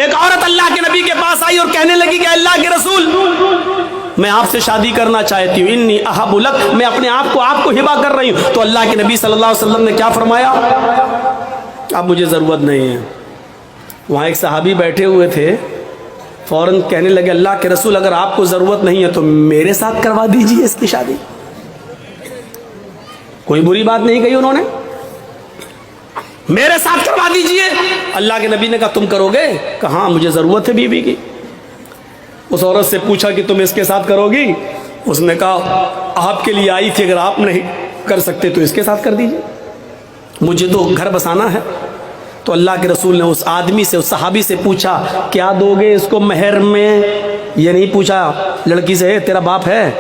एक औरत अल्लाह के नबी के पास आई और कहने लगी कि अल्लाह के रसूल, मैं आपसे शादी करना चाहती हूँ, इन्नी अहबुलक, मैं अपने आप को आपको हिबा कर रही हूँ। तो अल्लाह के नबी सल्लल्लाहु अलैहि वसल्लम ने क्या फरमाया, अब मुझे ज़रूरत नहीं है। वहाँ एक सहाबी बैठे हुए थे, फ़ौरन कहने लगे अल्लाह के रसूल अगर आपको ज़रूरत नहीं है तो मेरे साथ करवा दीजिए इसकी शादी। कोई बुरी बात नहीं कही उन्होंने, मेरे साथ करवा दीजिए। अल्लाह के नबी ने कहा तुम करोगे? कहा हाँ मुझे ज़रूरत है बीवी की। उस औरत से पूछा कि तुम इसके साथ करोगी? उसने कहा आपके लिए आई थी, अगर आप नहीं कर सकते तो इसके साथ कर दीजिए, मुझे तो घर बसाना है। तो अल्लाह के रसूल ने उस आदमी से, उस सहाबी से पूछा क्या दोगे इसको महर में? ये नहीं पूछा लड़की से तेरा बाप है,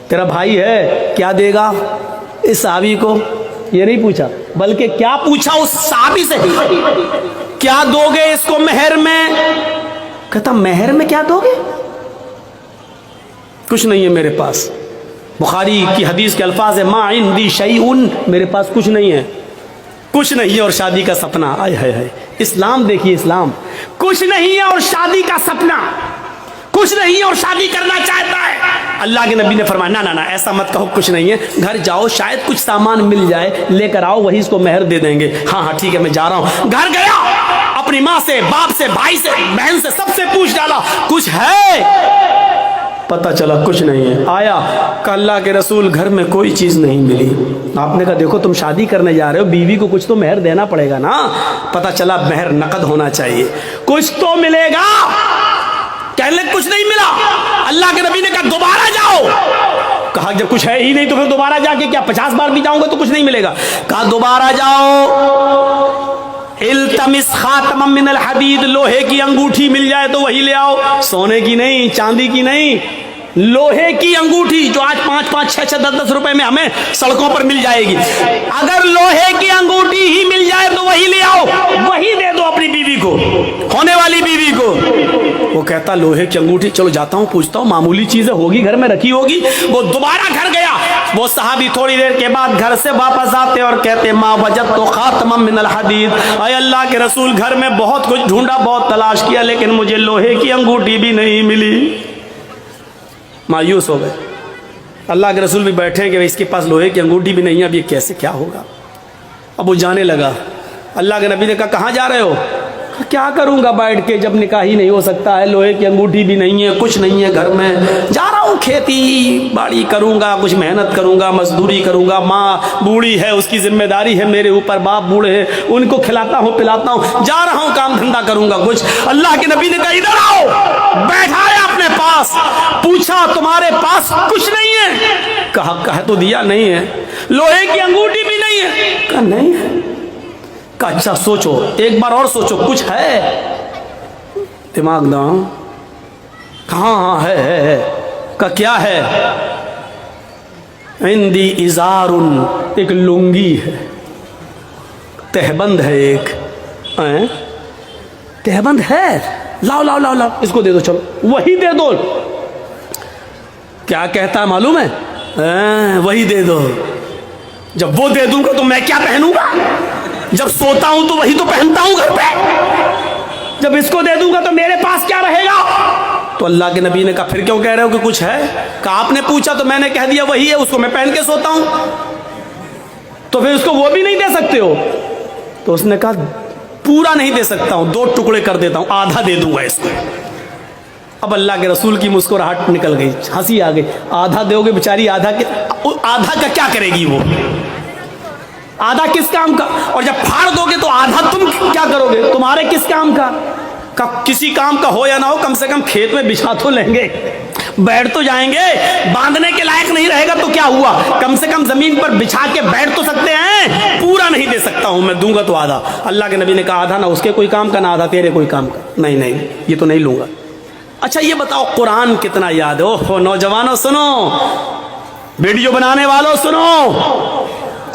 तेरा भाई है, क्या देगा इस सहाबी को, ये नहीं पूछा, बल्कि क्या पूछा उस सहाबी से, क्या दोगे इसको महर में? कहता महर में क्या दोगे? कुछ नहीं है मेरे पास। बुखारी की हदीस के अल्फाज है मा इंदी शैउन, मेरे पास कुछ नहीं है, कुछ नहीं है और शादी का सपना। आय हाय हाय, इस्लाम देखिए, इस्लाम कुछ नहीं है और शादी का सपना, कुछ नहीं है और शादी करना चाहता है। अल्लाह के नबी ने फरमाया ना ना ना, ऐसा मत कहो, कुछ नहीं है, घर जाओ शायद कुछ सामान मिल जाए, लेकर आओ, वही इसको मेहर दे देंगे। हाँ हाँ ठीक है मैं जा रहा हूँ। घर गया, अपनी माँ से, बाप से, भाई से, बहन से, सबसे पूछ डाला कुछ है? पता चला कुछ नहीं है। आया अल्लाह के रसूल घर में कोई चीज़ नहीं मिली। आपने कहा देखो तुम शादी करने जा रहे हो, बीवी को कुछ तो मेहर देना पड़ेगा ना। पता चला मेहर नकद होना चाहिए, कुछ तो मिलेगा। कहने कुछ नहीं मिला। अल्लाह के नबी ने कहा दोबारा जाओ। कहा जब कुछ है ही नहीं तो फिर दोबारा जाके क्या 50 बार भी जाऊंगा तो कुछ नहीं मिलेगा। कहा दोबारा जाओ, इल्तमिस खातमम मिनल हदीद, लोहे की अंगूठी मिल जाए तो वही ले आओ, सोने की नहीं, चांदी की नहीं, लोहे की अंगूठी जो आज 5-5, 6-6, 10-10 रुपए में हमें सड़कों पर मिल जाएगी। अगर लोहे की अंगूठी ही मिल जाए तो वही ले आओ, वही दे दो अपनी बीवी को, होने वाली बीवी को। वो कहता लोहे की अंगूठी, चलो जाता हूँ पूछता हूँ, मामूली चीजें होगी घर में रखी होगी। वो दोबारा घर गया। वो सहाबी थोड़ी देर के बाद घर से वापस आते और कहते माँ वजद तो खातमम मिनल हदीद, अय अल्लाह के रसूल घर में बहुत कुछ ढूंढा, बहुत तलाश किया, लेकिन मुझे लोहे की अंगूठी भी नहीं मिली। मायूस हो गए। अल्लाह के रसूल भी बैठे कि इसके पास लोहे की अंगूठी भी नहीं है, अब ये कैसे क्या होगा। अब वो जाने लगा। अल्लाह के नबी ने कहा कहाँ जा रहे हो? क्या करूंगा बैठ के, जब निकाह ही नहीं हो सकता है, लोहे की अंगूठी भी नहीं है, कुछ नहीं है घर में, जा रहा हूँ खेती बाड़ी करूंगा, कुछ मेहनत करूंगा, मजदूरी करूंगा, माँ बूढ़ी है उसकी जिम्मेदारी है मेरे ऊपर, बाप बूढ़े हैं उनको खिलाता हूँ पिलाता हूँ, जा रहा हूँ काम धंधा करूंगा कुछ। अल्लाह के नबी ने कहा इधर आओ, बैठाया अपने पास, पूछा तुम्हारे पास कुछ नहीं है? कहा तो दिया नहीं है। लोहे की अंगूठी भी नहीं है? कहा नहीं है। का अच्छा सोचो, एक बार और सोचो, कुछ है? दिमाग दाओ। कहाँ? हाँ है। का क्या है? इंदी इजारुन, एक लुंगी है, तहबंद है, एक तहबंद है, लाओ लाओ लाओ लाओ, इसको दे दो, चलो वही दे दो। क्या कहता है मालूम है? वही दे दो। जब वो दे दूंगा तो मैं क्या पहनूंगा? जब सोता हूं तो वही तो पहनता हूं घर पे, जब इसको दे दूंगा तो मेरे पास क्या रहेगा? तो अल्लाह के नबी ने कहा फिर क्यों कह रहे हो कि कुछ है? कहा आपने पूछा तो मैंने कह दिया वही है, उसको मैं पहन के सोता हूं, तो फिर उसको वो भी नहीं दे सकते हो? तो उसने कहा पूरा नहीं दे सकता हूं, 2 टुकड़े कर देता हूं, आधा दे दूंगा इसको। अब अल्लाह के रसूल की मुस्कुराहट निकल गई, हंसी आ गई। आधा दोगे बेचारी, आधा का क्या करेगी वो? आधा किस काम का? और जब फाड़ दोगे तो आधा तुम क्या करोगे? तुम्हारे किस काम का? किसी काम का हो या ना हो, कम से कम खेत में बिछा तो लेंगे, बैठ तो जाएंगे। बांधने के लायक नहीं रहेगा तो क्या हुआ, कम से कम जमीन पर बिछा के बैठ तो सकते हैं। पूरा नहीं दे सकता हूं मैं, दूंगा तो आधा। अल्लाह के नबी ने कहा आधा ना उसके कोई काम का, ना आधा तेरे कोई काम का। नहीं नहीं, ये तो नहीं लूंगा। अच्छा ये बताओ कुरान कितना याद है? ओहो नौजवानों सुनो, वीडियो बनाने वालों सुनो,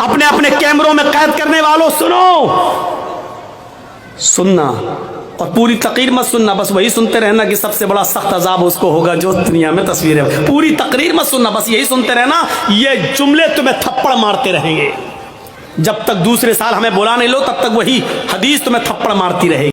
अपने अपने कैमरों में कैद करने वालों सुनो, सुनना और पूरी तकरीर मत सुनना, बस वही सुनते रहना कि सबसे बड़ा सख्त अजाब उसको होगा जो दुनिया में तस्वीर है। पूरी तकरीर मत सुनना, बस यही सुनते रहना। ये जुमले तुम्हें थप्पड़ मारते रहेंगे जब तक दूसरे साल हमें बुला नहीं लो, तब तक वही हदीस तुम्हें थप्पड़ मारती रहेगी।